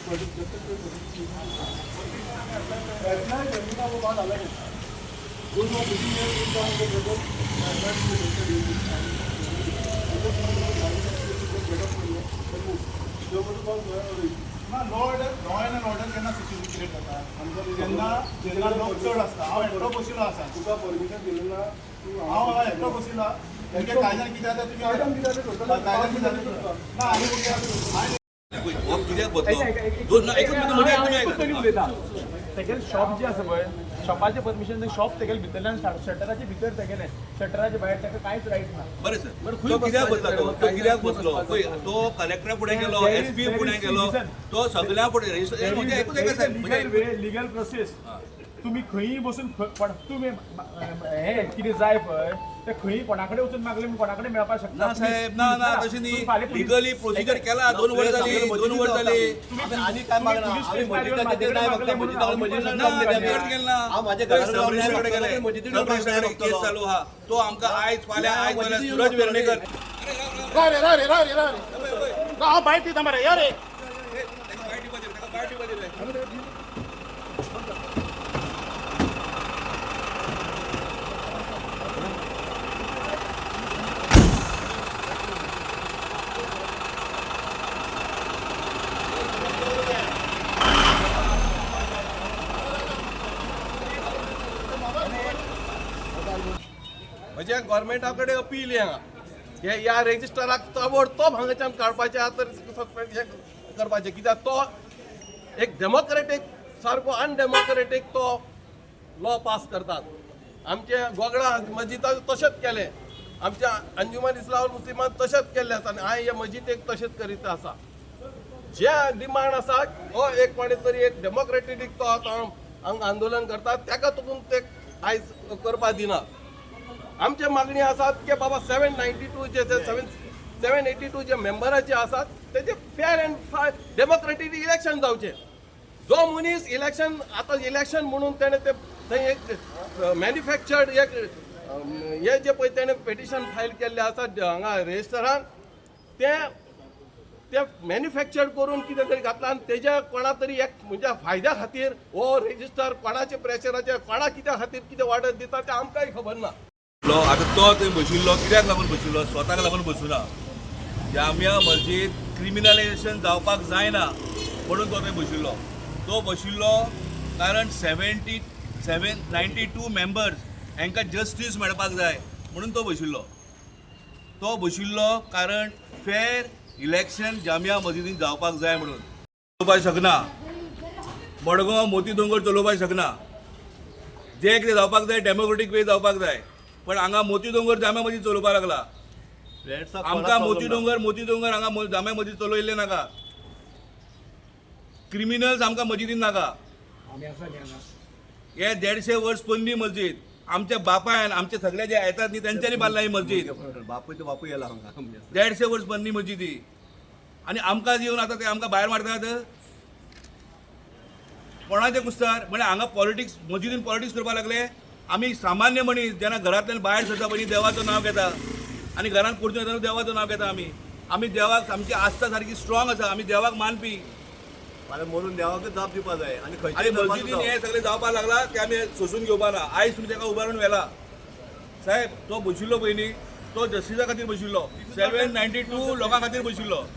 वो बात अलग है। लॉ एंड ऑर्डर केन्ना सिच्युएशन क्रिएट जाता जेन्ना लोक चड आसता हांव एकटो बशिल्लो आसा तुका परमिशन दिलें ना हांव एकटो बशिल्लो तेंगे कायद्यान कितें जाता तुमी कायद्यान कितें जाता ना आनी तेगेले शॉप जे आसा पळय शॉपाचे परमिशन शॉप तेगेले भितरल्यान शटराचे भितर तेगेले शटराचे भायर ताका कांयच रायट ना. बरें सर तो कित्याक बसला तो कित्याक बसलो पळय तो कलेक्टरा फुडें गेलो एसपी फुडें गेलो तो सगळ्या फुडें रजिस्ट्रेशन म्हणजे एकूच एक आसा लिगल प्रोसेस तुम्ही खंयी बसून तुम्ही हे कितें जाय पळय ते खंयी कोणाकडे वचून मागले कोणाकडे मेळपाक शकता ना साहेब ना ना तशें न्ही लिगली प्रोसिजर केला 2 वर्स जाली आनी काय मागना आमी मजिदाचेर नाही फक्त मजिदाकडे केस चालू हा तो आमकां आयज फाल्यां सूरज वेर्णेकर हांव बायट दिता मरे या रे म्हणजे गव्हर्मेंटा कडेन अपील हे ह्या रेजिस्टराक ताबडतोब हांगाच्यान काडपाचें आतां सस्पेंड करपाचें कित्याक तो एक डेमोक्रेटीक सारको अनडेमोक्रेटीक तो लॉ पास करतात. आमचे गोगडा मस्जिदाक तशेंच केलें आमच्या अंजुमन इस्लाहुल मुस्लिमान तशेंच केल्ले आसा आनी हांव हे मस्जिदेक तशेंच करीत आसा. जे डिमांड आसा हो एक कोणी तरी एक डेमोक्रेटीक तो हांगा आंदोलन करता ताका तुकून ते आयज करपा दिना. आमचे मागणी आसात की बाबा 792 जे 782 जे मेंबराचे आसात तेजे फेअर अँड डेमोक्रेटीक इलेक्शन जावचे. जो मनीस इलेक्शन आतां इलेक्शन म्हणून तेणे ते थंय एक मॅन्युफॅक्चर्ड एक हे जे पळय तेणे पेटिशन फायल केल्ले आसा हांगा रेजिस्टरान ते मॅन्युफॅक्चर्ड करून कितें तरी घातला आनी तेज्या कोणा तरी एक म्हणजे फायद्या खातीर हो रेजिस्टर कोणाचे प्रेशराचे कोणा कित्या खातीर कितें ऑर्डर दिता तें आमकांय खबर ना. आता तो थंय बशिल्लो कित्याक लागून बशिल्लो स्वताक लागून बसुना. जामिया मस्जिद क्रिमिनलायजेशन जावपाक जायना म्हणून तो थंय बशिल्लो. तो बशिल्लो कारण 92 मेंबर्स हांकां जस्टीस मेळपाक जाय म्हणून तो बशिल्लो. तो बशिल्लो कारण फेर इलेक्शन जामिया मस्जिदीन जावपाक जाय म्हणून चलोवपाक शकना. मडगांव मोती दोंगर चलोवपाक शकना. जे कितें जावपाक जाय डेमोक्रेटीक वे जावपाक जाय पण हांगा मोती दोंगर जाम्या मस्जिद चलोवपाक लागला. आमकां मोती दोंगर हांगा जाम्या मस्जिद चलोयल्ले नाका. क्रिमिनल्स आमकां मस्जिदीन नाका. हे 150 वर्स पोरणी मस्जिद आमच्या बापायन आमचे सगळे जे येतात न्ही तेंच्यांनी बांदला ही मस्जिद. बापूय येला 150 वर्स पोरणी मस्जिद ही आनी आमकां येवन आतां ते आमकां भायर मारतात. कोणाचे कुस्तार म्हणजे हांगा पॉलिटिक्स मस्जिदीन पॉलिटिक्स करपाक लागले. आमी सामान्य मनीस जेन्ना घरांतल्यान भायर सरता पयलीं देवाचो नांव घेता आनी घरांत परतून येतना देवाचो नांव घेता. आमी देवाक आमची आस्था सारकी स्ट्रॉंग आसा. आमी देवाक मानपी म्हणून देवाकच जाप दिवपाक जाय आनी मस्जिदीन हे सगळे जावपाक लागला ते आमी सोसून घेवपा ना. आयज तुमी ताका उबारून व्हेला. साहेब तो बशिल्लो पयलीं तो जस्टिसा खातीर बशिल्लो 792 लोकां खातीर बशिल्लो.